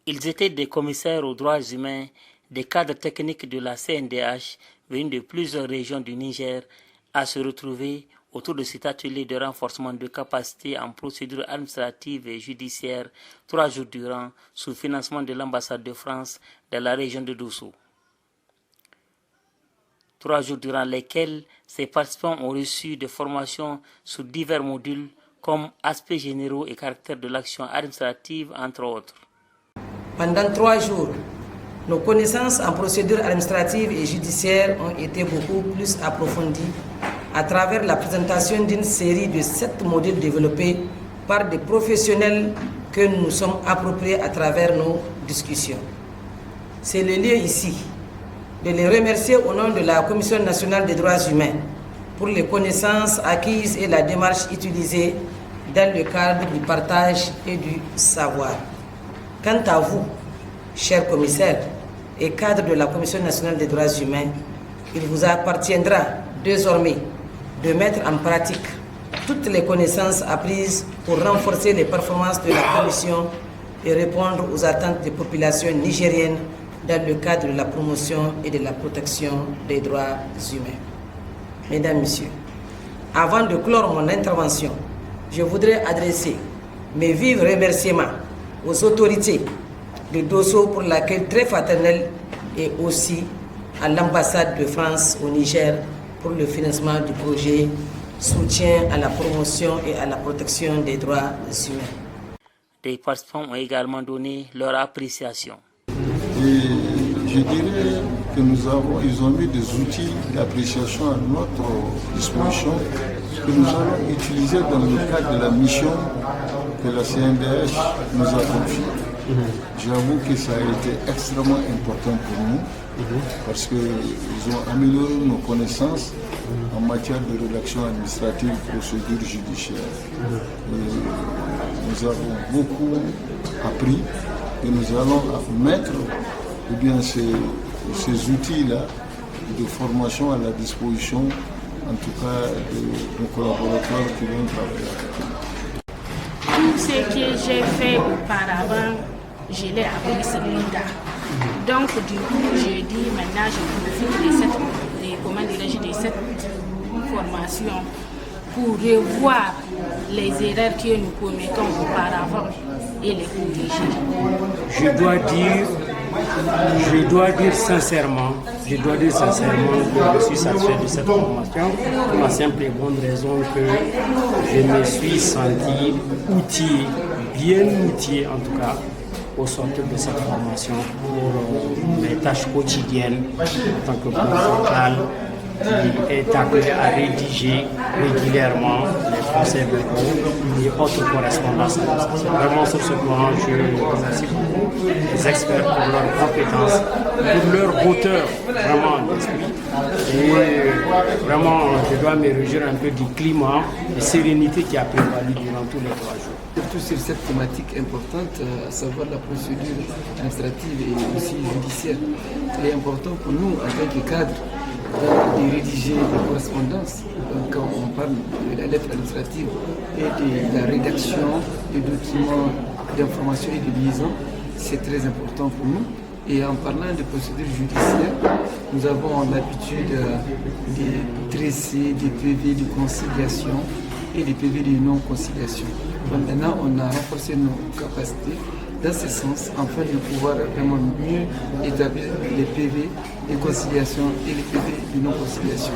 Ils étaient des commissaires aux droits humains, des cadres techniques de la CNDH venus de plusieurs régions du Niger à se retrouver autour de cet atelier de renforcement de capacités en procédure administrative et judiciaire 3 jours durant sous financement de l'ambassade de France dans la région de Dosso. 3 jours durant lesquels ces participants ont reçu des formations sur divers modules comme aspects généraux et caractères de l'action administrative entre autres. Pendant 3 jours, nos connaissances en procédure administrative et judiciaire ont été beaucoup plus approfondies à travers la présentation d'une série de 7 modules développés par des professionnels que nous nous sommes appropriés à travers nos discussions. C'est le lieu ici de les remercier au nom de la Commission nationale des droits humains pour les connaissances acquises et la démarche utilisée dans le cadre du partage et du savoir. Quant à vous, chers commissaires et cadres de la Commission nationale des droits humains, il vous appartiendra désormais de mettre en pratique toutes les connaissances apprises pour renforcer les performances de la Commission et répondre aux attentes des populations nigériennes dans le cadre de la promotion et de la protection des droits humains. Mesdames, Messieurs, avant de clore mon intervention, je voudrais adresser mes vifs remerciements aux autorités de Dosso pour l'accueil très fraternel et aussi à l'ambassade de France au Niger pour le financement du projet soutien à la promotion et à la protection des droits humains. Des participants ont également donné leur appréciation. Et je dirais que ils ont mis des outils d'appréciation à notre disposition que nous allons utiliser dans le cadre de la mission que la CNDH nous a confiée. J'avoue que ça a été extrêmement important pour nous parce qu'ils ont amélioré nos connaissances en matière de rédaction administrative, procédure judiciaire. Nous avons beaucoup appris et nous allons mettre ces outils-là de formation à la disposition, en tout cas, de nos collaborateurs qui vont travailler avec nous. Tout ce que j'ai fait auparavant, je l'ai appris sur l'INDA. Donc, du coup, je dis maintenant, je profite de cette formation pour revoir les erreurs que nous commettons auparavant et les corriger. Je dois dire sincèrement que je suis satisfait de cette formation pour la simple et bonne raison que je me suis senti bien outillé en tout cas, au sortir de cette formation pour mes tâches quotidiennes en tant que professionnel qui est appelé à rédiger régulièrement les procès verbaux et autres correspondances. Vraiment sur ce plan, je remercie beaucoup les experts pour leurs compétences, pour leur hauteur vraiment d'esprit. Et vraiment, je dois me réjouir un peu du climat de sérénité qui a prévalu durant tous les 3 jours. Surtout sur cette thématique importante, à savoir la procédure administrative et aussi judiciaire. Il est important pour nous, en tant que cadre, de rédiger des correspondances. Donc, quand on parle de la lettre administrative et de la rédaction des documents d'information et de liaison, c'est très important pour nous. Et en parlant de procédures judiciaires, nous avons l'habitude de dresser des PV de conciliation et des PV de non-conciliation. Maintenant, on a renforcé nos capacités dans ce sens, afin de pouvoir vraiment mieux établir les PV de conciliation et les PV de non-conciliation.